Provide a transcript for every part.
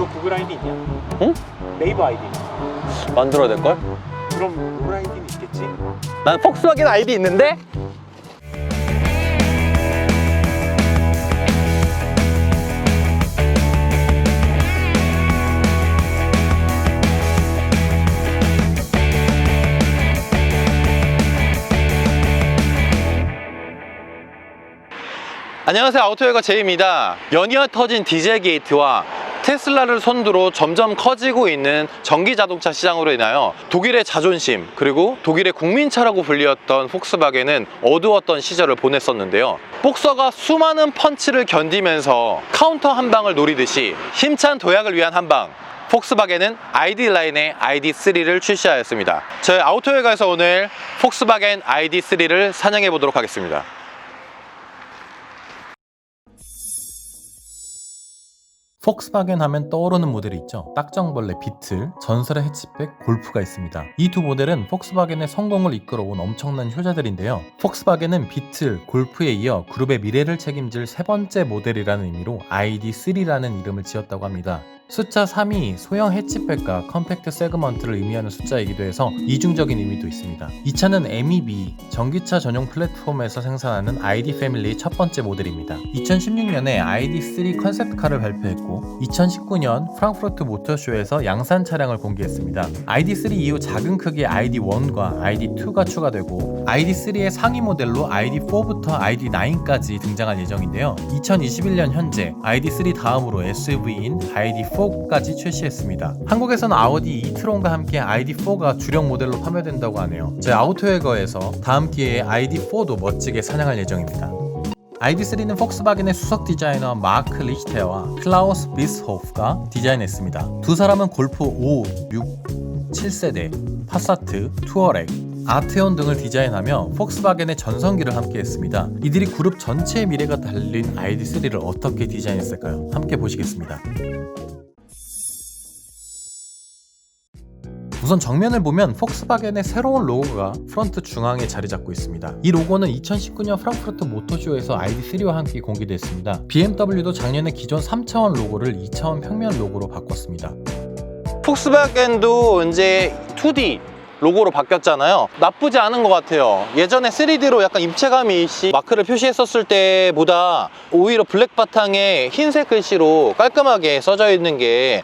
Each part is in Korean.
너 구글 아이디 있냐? 응? 네이버 아이디. 만들어야 될걸? 그럼 구글 아이디는 있겠지? 난 폭스바겐 아이디 있는데? 안녕하세요, 아우토여가 제이입니다. 연이어 터진 디젤 게이트와 테슬라를 선두로 점점 커지고 있는 전기 자동차 시장으로 인하여 독일의 자존심 그리고 독일의 국민차라고 불리웠던 폭스바겐은 어두웠던 시절을 보냈었는데요. 복서가 수많은 펀치를 견디면서 카운터 한 방을 노리듯이 힘찬 도약을 위한 한방, 폭스바겐은 ID 라인의 ID3를 출시하였습니다. 저희 아우토여가에서 오늘 폭스바겐 ID3를 사냥해 보도록 하겠습니다. 폭스바겐 하면 떠오르는 모델이 있죠. 딱정벌레 비틀, 전설의 해치백 골프가 있습니다. 이 두 모델은 폭스바겐의 성공을 이끌어온 엄청난 효자들인데요. 폭스바겐은 비틀, 골프에 이어 그룹의 미래를 책임질 세 번째 모델이라는 의미로 ID3라는 이름을 지었다고 합니다. 숫자 3이 소형 해치백과 컴팩트 세그먼트를 의미하는 숫자이기도 해서 이중적인 의미도 있습니다. 이 차는 MEB, 전기차 전용 플랫폼에서 생산하는 ID 패밀리의 첫 번째 모델입니다. 2016년에 ID3 컨셉카를 발표했고 2019년 프랑크푸르트 모터쇼에서 양산 차량을 공개했습니다. ID3 이후 작은 크기의 ID1과 ID2가 추가되고 ID3의 상위 모델로 ID4부터 ID9까지 등장할 예정인데요. 2021년 현재 ID3 다음으로 SUV인 ID4까지 출시했습니다. 한국에서는 아우디 e-tron과 함께 ID4가 주력 모델로 판매된다고 하네요. 제 아우토웨거에서 다음 기회에 ID4도 멋지게 사냥할 예정입니다. ID3는 폭스바겐의 수석 디자이너 마크 리히테어와 클라우스 비스호프가 디자인했습니다. 두 사람은 골프 5, 6, 7세대, 파사트, 투어렉, 아트온 등을 디자인하며 폭스바겐의 전성기를 함께했습니다. 이들이 그룹 전체의 미래가 달린 ID3를 어떻게 디자인했을까요? 함께 보시겠습니다. 우선 정면을 보면 폭스바겐의 새로운 로고가 프런트 중앙에 자리 잡고 있습니다. 이 로고는 2019년 프랑크푸르트 모터쇼에서 ID3와 함께 공개됐습니다. BMW도 작년에 기존 3차원 로고를 2차원 평면 로고로 바꿨습니다. 폭스바겐도 이제 2D 로고로 바뀌었잖아요. 나쁘지 않은 것 같아요. 예전에 3D로 약간 입체감이 있이 마크를 표시했었을 때보다 오히려 블랙 바탕에 흰색 글씨로 깔끔하게 써져 있는 게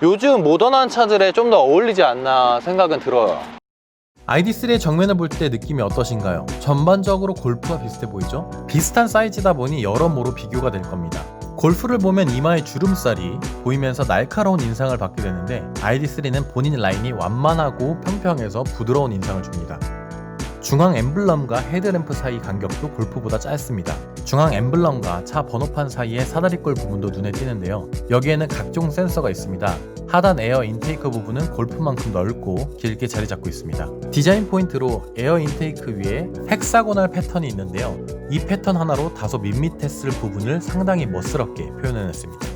요즘 모던한 차들에 좀 더 어울리지 않나 생각은 들어요. ID3의 정면을 볼 때 느낌이 어떠신가요? 전반적으로 골프와 비슷해 보이죠? 비슷한 사이즈다 보니 여러모로 비교가 될 겁니다. 골프를 보면 이마에 주름살이 보이면서 날카로운 인상을 받게 되는데 ID3는 본인 라인이 완만하고 평평해서 부드러운 인상을 줍니다. 중앙 엠블럼과 헤드램프 사이 간격도 골프보다 짧습니다. 중앙 엠블럼과 차 번호판 사이의 사다리꼴 부분도 눈에 띄는데요. 여기에는 각종 센서가 있습니다. 하단 에어 인테이크 부분은 골프만큼 넓고 길게 자리 잡고 있습니다. 디자인 포인트로 에어 인테이크 위에 헥사고널 패턴이 있는데요. 이 패턴 하나로 다소 밋밋했을 부분을 상당히 멋스럽게 표현해냈습니다.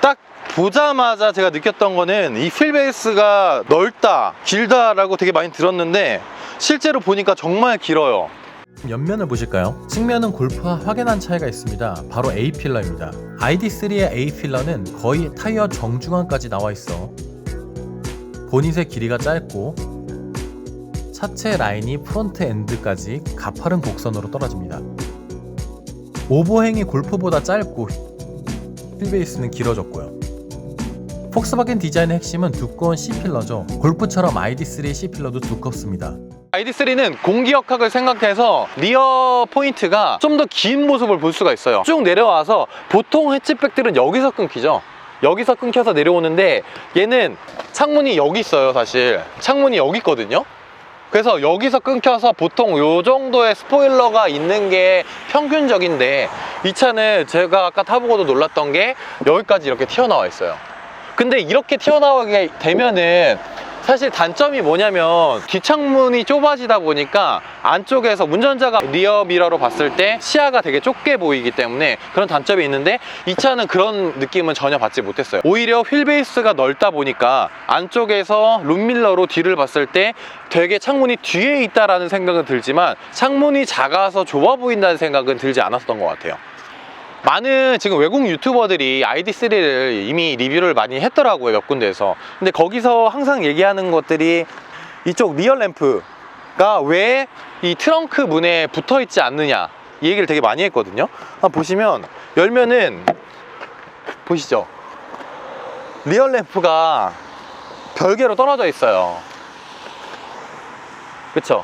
딱 보자마자 제가 느꼈던 거는 이 휠베이스가 넓다, 길다라고 되게 많이 들었는데 실제로 보니까 정말 길어요. 옆면을 보실까요? 측면은 골프와 확연한 차이가 있습니다. 바로 A필러입니다. ID3의 A필러는 거의 타이어 정중앙까지 나와 있어 보닛의 길이가 짧고 차체 라인이 프론트 엔드까지 가파른 곡선으로 떨어집니다. 오버행이 골프보다 짧고 휠베이스는 길어졌고요. 폭스바겐 디자인의 핵심은 두꺼운 C필러죠. 골프처럼 ID3의 C필러도 두껍습니다. ID3는 공기역학을 생각해서 리어 포인트가 좀 더 긴 모습을 볼 수가 있어요. 쭉 내려와서 보통 해치백들은 여기서 끊기죠. 여기서 끊겨서 내려오는데 얘는 창문이 여기 있어요. 사실 창문이 여기 있거든요. 그래서 여기서 끊겨서 보통 요 정도의 스포일러가 있는 게 평균적인데 이 차는 제가 아까 타보고도 놀랐던 게 여기까지 이렇게 튀어나와 있어요. 근데 이렇게 튀어나오게 되면은 사실 단점이 뭐냐면 뒷창문이 좁아지다 보니까 안쪽에서 운전자가 리어 미러로 봤을 때 시야가 되게 좁게 보이기 때문에 그런 단점이 있는데 이 차는 그런 느낌은 전혀 받지 못했어요. 오히려 휠베이스가 넓다 보니까 안쪽에서 룸밀러로 뒤를 봤을 때 되게 창문이 뒤에 있다라는 생각은 들지만 창문이 작아서 좁아 보인다는 생각은 들지 않았던 것 같아요. 많은 지금 외국 유튜버들이 ID3를 이미 리뷰를 많이 했더라고요, 몇 군데에서. 근데 거기서 항상 얘기하는 것들이 이쪽 리얼 램프가 왜 이 트렁크 문에 붙어 있지 않느냐, 이 얘기를 되게 많이 했거든요. 한번 보시면, 열면은 보시죠, 리얼 램프가 별개로 떨어져 있어요. 그쵸?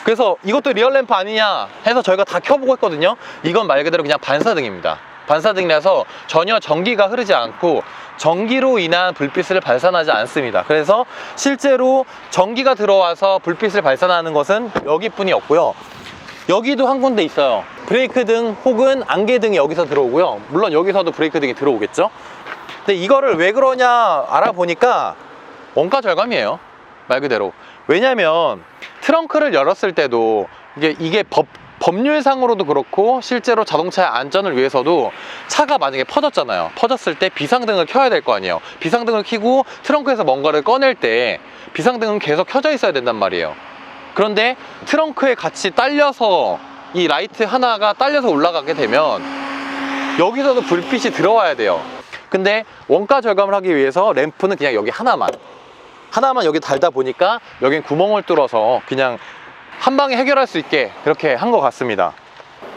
그래서 이것도 리얼 램프 아니냐 해서 저희가 다 켜보고 했거든요. 이건 말 그대로 그냥 반사등입니다. 반사등이라서 전혀 전기가 흐르지 않고 전기로 인한 불빛을 발산하지 않습니다. 그래서 실제로 전기가 들어와서 불빛을 발산하는 것은 여기뿐이 없고요. 여기도 한 군데 있어요. 브레이크등 혹은 안개등이 여기서 들어오고요. 물론 여기서도 브레이크등이 들어오겠죠. 근데 이거를 왜 그러냐 알아보니까 원가 절감이에요, 말 그대로. 왜냐면 트렁크를 열었을 때도 이게 법률상으로도 그렇고 실제로 자동차의 안전을 위해서도 차가 만약에 퍼졌잖아요. 퍼졌을 때 비상등을 켜야 될 거 아니에요. 비상등을 켜고 트렁크에서 뭔가를 꺼낼 때 비상등은 계속 켜져 있어야 된단 말이에요. 그런데 트렁크에 같이 딸려서 이 라이트 하나가 딸려서 올라가게 되면 여기서도 불빛이 들어와야 돼요. 근데 원가 절감을 하기 위해서 램프는 그냥 여기 하나만 여기 달다 보니까 여긴 구멍을 뚫어서 그냥 한 방에 해결할 수 있게 그렇게 한 것 같습니다.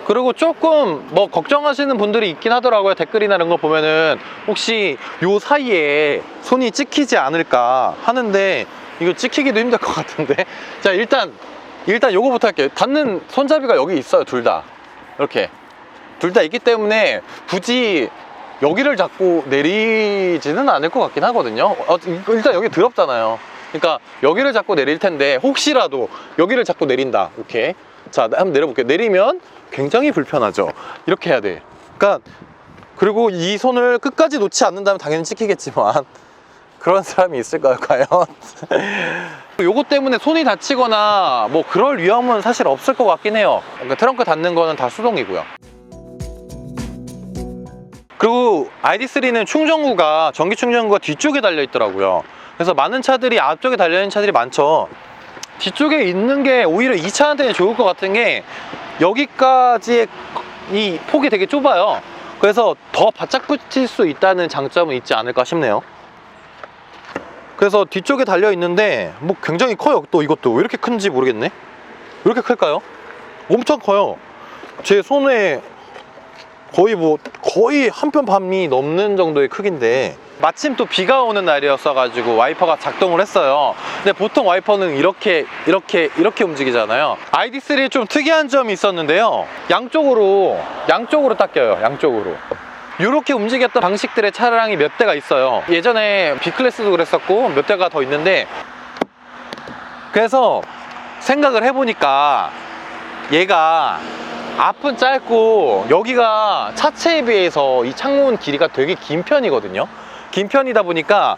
그리고 조금 뭐 걱정하시는 분들이 있긴 하더라고요. 댓글이나 이런 거 보면은 혹시 요 사이에 손이 찍히지 않을까 하는데 이거 찍히기도 힘들 것 같은데. 자, 일단 요거부터 할게요. 닿는 손잡이가 여기 있어요. 둘 다 이렇게 둘 다 있기 때문에 굳이 여기를 잡고 내리지는 않을 것 같긴 하거든요. 일단 여기 더럽잖아요. 그러니까 여기를 잡고 내릴 텐데 혹시라도 여기를 잡고 내린다. 오케이. 자, 한번 내려볼게요. 내리면 굉장히 불편하죠. 이렇게 해야 돼. 그러니까 그리고 이 손을 끝까지 놓지 않는다면 당연히 찍히겠지만 그런 사람이 있을까요, 과연? 요거 때문에 손이 다치거나 뭐 그럴 위험은 사실 없을 것 같긴 해요. 그러니까 트렁크 닫는 거는 다 수동이고요. 그리고 ID3는 충전구가, 전기 충전구가 뒤쪽에 달려 있더라고요. 그래서 많은 차들이 앞쪽에 달려있는 차들이 많죠. 뒤쪽에 있는 게 오히려 이 차한테는 좋을 것 같은 게 여기까지의 이 폭이 되게 좁아요. 그래서 더 바짝 붙일 수 있다는 장점은 있지 않을까 싶네요. 그래서 뒤쪽에 달려있는데 뭐 굉장히 커요. 또 이것도 왜 이렇게 큰지 모르겠네. 왜 이렇게 클까요? 엄청 커요. 제 손에 거의 한 편 반이 넘는 정도의 크기인데, 마침 또 비가 오는 날이었어 가지고 와이퍼가 작동을 했어요. 근데 보통 와이퍼는 이렇게 움직이잖아요. ID3에 좀 특이한 점이 있었는데요. 양쪽으로 딱 껴요. 양쪽으로 이렇게 움직였던 방식들의 차량이 몇 대가 있어요. 예전에 B클래스도 그랬었고 몇 대가 더 있는데, 그래서 생각을 해보니까 얘가 앞은 짧고 여기가 차체에 비해서 이 창문 길이가 되게 긴 편이거든요. 긴 편이다 보니까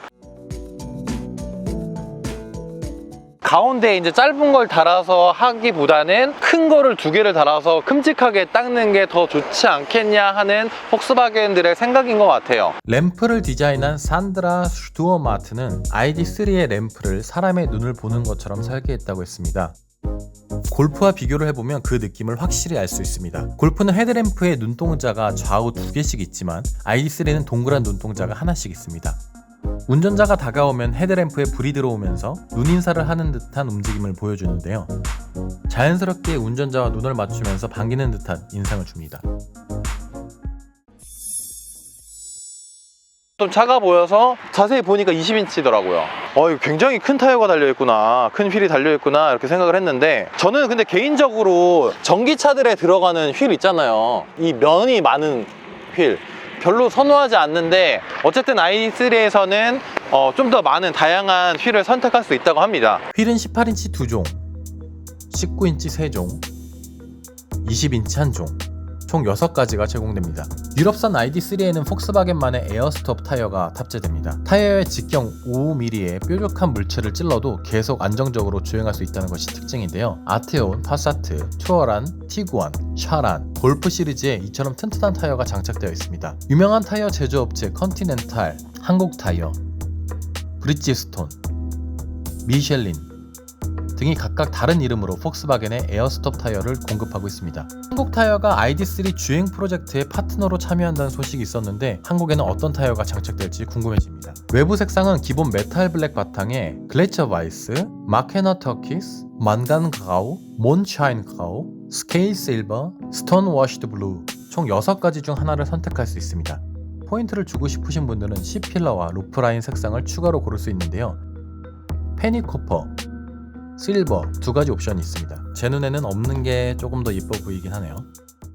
가운데 이제 짧은 걸 달아서 하기보다는 큰 거를 두 개를 달아서 큼직하게 닦는 게 더 좋지 않겠냐 하는 폭스바겐들의 생각인 것 같아요. 램프를 디자인한 산드라 슈투어마트는 ID3의 램프를 사람의 눈을 보는 것처럼 설계했다고 했습니다. 골프와 비교를 해보면 그 느낌을 확실히 알 수 있습니다. 골프는 헤드램프에 눈동자가 좌우 2개씩 있지만 ID3는 동그란 눈동자가 하나씩 있습니다. 운전자가 다가오면 헤드램프에 불이 들어오면서 눈인사를 하는 듯한 움직임을 보여주는데요. 자연스럽게 운전자와 눈을 맞추면서 반기는 듯한 인상을 줍니다. 좀 작아 보여서 자세히 보니까 20인치더라고요. 굉장히 큰 타이어가 달려있구나, 큰 휠이 달려있구나 이렇게 생각을 했는데, 저는 근데 개인적으로 전기차들에 들어가는 휠 있잖아요. 이 면이 많은 휠 별로 선호하지 않는데, 어쨌든 ID3에서는 좀 더 많은 다양한 휠을 선택할 수 있다고 합니다. 휠은 18인치 2종, 19인치 3종, 20인치 1종, 총 6가지가 제공됩니다. 유럽산 ID3에는 폭스바겐만의 에어스톱 타이어가 탑재됩니다. 타이어의 직경 5mm의 뾰족한 물체를 찔러도 계속 안정적으로 주행할 수 있다는 것이 특징인데요. 아테온, 파사트, 투어란, 티구안, 샤란, 골프 시리즈에 이처럼 튼튼한 타이어가 장착되어 있습니다. 유명한 타이어 제조업체 컨티넨탈, 한국타이어, 브리지스톤, 미셸린 등이 각각 다른 이름으로 폭스바겐의 에어스톱 타이어를 공급하고 있습니다. 한국 타이어가 ID3 주행 프로젝트에 파트너로 참여한다는 소식이 있었는데 한국에는 어떤 타이어가 장착될지 궁금해집니다. 외부 색상은 기본 메탈 블랙 바탕에 글래처 바이스, 마케너 터키스, 만간 가오, 몬샤인 가오, 스케일 실버, 스톤 워시드 블루 총 6가지 중 하나를 선택할 수 있습니다. 포인트를 주고 싶으신 분들은 C필러와 루프라인 색상을 추가로 고를 수 있는데요. 페니코퍼, 실버 2가지 옵션이 있습니다. 제 눈에는 없는 게 조금 더 이뻐 보이긴 하네요.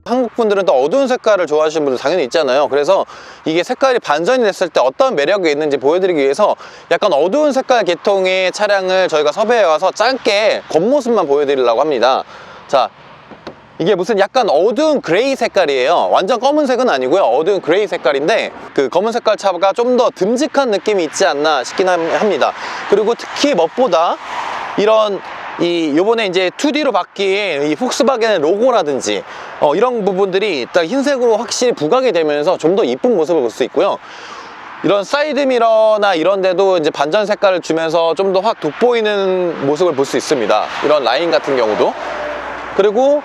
한국 분들은 또 어두운 색깔을 좋아하시는 분들 당연히 있잖아요. 그래서 이게 색깔이 반전이 됐을 때 어떤 매력이 있는지 보여드리기 위해서 약간 어두운 색깔 계통의 차량을 저희가 섭외해 와서 짧게 겉모습만 보여드리려고 합니다. 자, 이게 무슨 약간 어두운 그레이 색깔이에요. 완전 검은색은 아니고요. 어두운 그레이 색깔인데 그 검은 색깔 차가 좀 더 듬직한 느낌이 있지 않나 싶긴 합니다. 그리고 특히 무엇보다 이런 요번에 이제 2D로 바뀐 이 폭스바겐의 로고라든지 이런 부분들이 딱 흰색으로 확실히 부각이 되면서 좀 더 이쁜 모습을 볼 수 있고요. 이런 사이드미러나 이런 데도 이제 반전 색깔을 주면서 좀 더 확 돋보이는 모습을 볼 수 있습니다. 이런 라인 같은 경우도. 그리고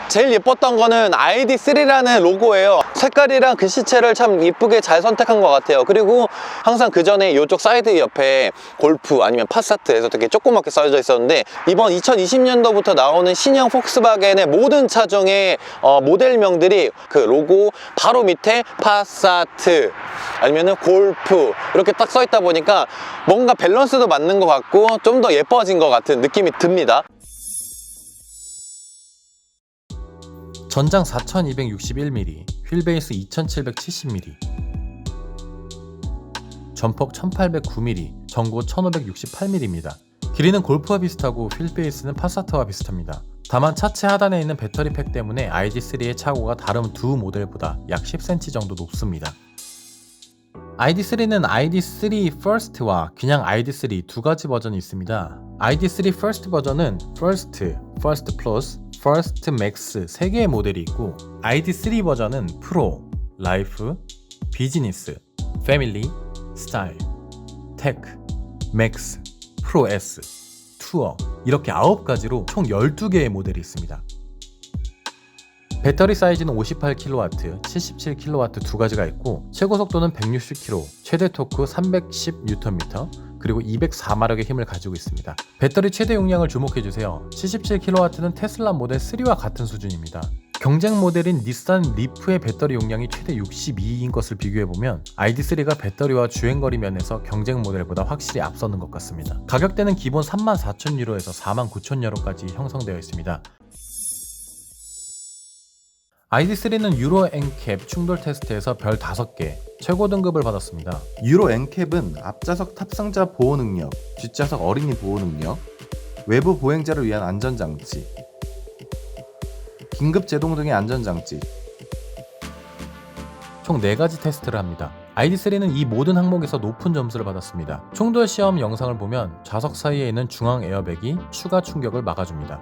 제일 예뻤던 거는 ID3라는 로고예요. 색깔이랑 글씨체를 참 이쁘게 잘 선택한 것 같아요. 그리고 항상 그 전에 이쪽 사이드 옆에 골프 아니면 파사트에서 되게 조그맣게 써져 있었는데 이번 2020년도부터 나오는 신형 폭스바겐의 모든 차종의 모델명들이 그 로고 바로 밑에 파사트 아니면은 골프 이렇게 딱 써 있다 보니까 뭔가 밸런스도 맞는 것 같고 좀 더 예뻐진 것 같은 느낌이 듭니다. 전장 4261mm, 휠베이스 2770mm, 전폭 1809mm, 전고 1568mm입니다. 길이는 골프와 비슷하고 휠베이스는 파사트와 비슷합니다. 다만 차체 하단에 있는 배터리 팩 때문에 ID3의 차고가 다른 두 모델보다 약 10cm 정도 높습니다. ID3는 ID3 First와 그냥 ID3 두 가지 버전이 있습니다. ID3 First 버전은 First, First Plus, First Max 3개의 모델이 있고 ID3 버전은 프로, 라이프, 비즈니스, 패밀리, 스타일, 테크, 맥스, 프로 S, 투어 이렇게 9가지로 총 12개의 모델이 있습니다. 배터리 사이즈는 58kW, 77kW 두 가지가 있고 최고 속도는 160km, 최대 토크 310Nm, 그리고 204마력의 힘을 가지고 있습니다. 배터리 최대 용량을 주목해주세요. 77kW는 테슬라 모델 3와 같은 수준입니다. 경쟁 모델인 닛산 리프의 배터리 용량이 최대 62인 것을 비교해보면 ID3가 배터리와 주행거리 면에서 경쟁 모델보다 확실히 앞서는 것 같습니다. 가격대는 기본 34,000유로에서 49,000유로까지 형성되어 있습니다. ID3는 유로 NCAP 충돌 테스트에서 별 5개, 최고 등급을 받았습니다. 유로 NCAP은 앞좌석 탑승자 보호 능력, 뒷좌석 어린이 보호 능력, 외부 보행자를 위한 안전장치, 긴급 제동 등의 안전장치, 총 4가지 테스트를 합니다. ID3는 이 모든 항목에서 높은 점수를 받았습니다. 충돌 시험 영상을 보면 좌석 사이에 있는 중앙 에어백이 추가 충격을 막아줍니다.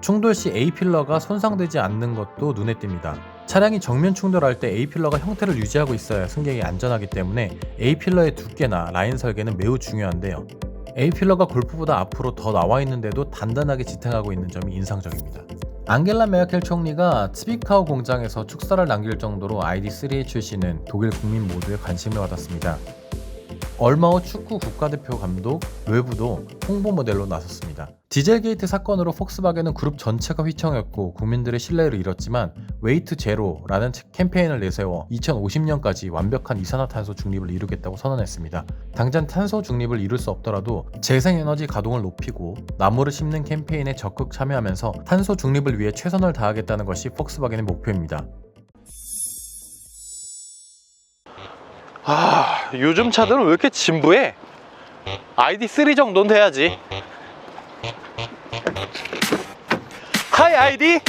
충돌 시 A필러가 손상되지 않는 것도 눈에 띕니다. 차량이 정면 충돌할 때 A필러가 형태를 유지하고 있어야 승객이 안전하기 때문에 A필러의 두께나 라인 설계는 매우 중요한데요. A필러가 골프보다 앞으로 더 나와 있는데도 단단하게 지탱하고 있는 점이 인상적입니다. 앙겔라 메르켈 총리가 츠비카우 공장에서 축사를 남길 정도로 ID3의 출시는 독일 국민 모두의 관심을 받았습니다. 얼마 후 축구 국가대표 감독 외부도 홍보 모델로 나섰습니다. 디젤게이트 사건으로 폭스바겐은 그룹 전체가 휘청였고 국민들의 신뢰를 잃었지만 웨이트 제로라는 캠페인을 내세워 2050년까지 완벽한 이산화탄소 중립을 이루겠다고 선언했습니다. 당장 탄소 중립을 이룰 수 없더라도 재생에너지 가동을 높이고 나무를 심는 캠페인에 적극 참여하면서 탄소 중립을 위해 최선을 다하겠다는 것이 폭스바겐의 목표입니다. 요즘 차들은 왜 이렇게 진부해? ID3 정도는 돼야지. 하이 ID!